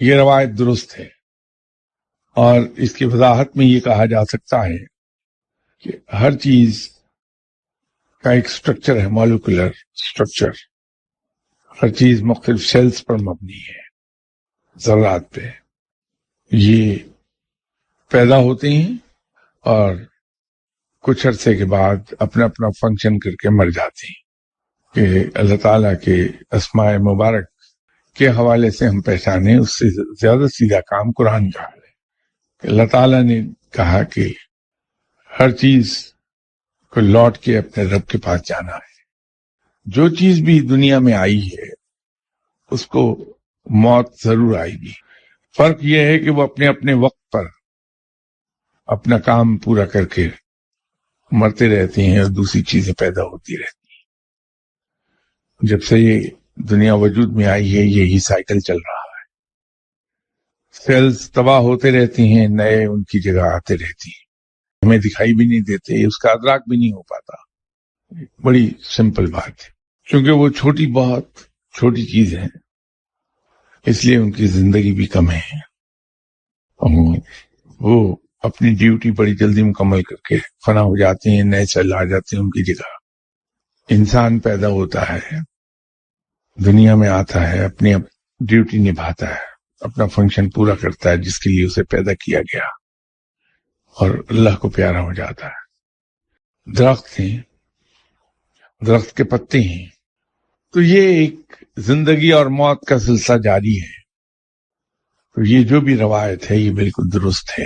یہ روایت درست ہے، اور اس کی وضاحت میں یہ کہا جا سکتا ہے کہ ہر چیز کا ایک سٹرکچر ہے، مالیکولر سٹرکچر. ہر چیز مختلف سیلز پر مبنی ہے، ذرات پہ. یہ پیدا ہوتے ہیں اور کچھ عرصے کے بعد اپنا اپنا فنکشن کر کے مر جاتے ہیں. کہ اللہ تعالیٰ کے اسماء مبارک کے حوالے سے ہم پہچانیں، اس سے زیادہ سیدھا کام قرآن کا ہے. اللہ تعالیٰ نے کہا کہ ہر چیز کو لوٹ کے اپنے رب کے پاس جانا ہے. جو چیز بھی دنیا میں آئی ہے اس کو موت ضرور آئے گی. فرق یہ ہے کہ وہ اپنے اپنے وقت پر اپنا کام پورا کر کے مرتے رہتے ہیں اور دوسری چیزیں پیدا ہوتی رہتی ہیں. جب سے یہ دنیا وجود میں آئی ہے یہی سائیکل چل رہا ہے. سیلز تباہ ہوتے رہتے ہیں، نئے ان کی جگہ آتے رہتی ہیں. ہمیں دکھائی بھی نہیں دیتے، اس کا ادراک بھی نہیں ہو پاتا. بڑی سمپل بات ہے. چونکہ وہ بہت چھوٹی چیز ہیں اس لیے ان کی زندگی بھی کم ہے. وہ اپنی ڈیوٹی بڑی جلدی مکمل کر کے فنا ہو جاتے ہیں، نئے سیل آ جاتے ہیں ان کی جگہ. انسان پیدا ہوتا ہے، دنیا میں آتا ہے، اپنی ڈیوٹی نبھاتا ہے، اپنا فنکشن پورا کرتا ہے جس کے لیے اسے پیدا کیا گیا، اور اللہ کو پیارا ہو جاتا ہے. درخت ہیں، درخت کے پتے ہیں. تو یہ ایک زندگی اور موت کا سلسلہ جاری ہے. تو یہ جو بھی روایت ہے یہ بالکل درست ہے.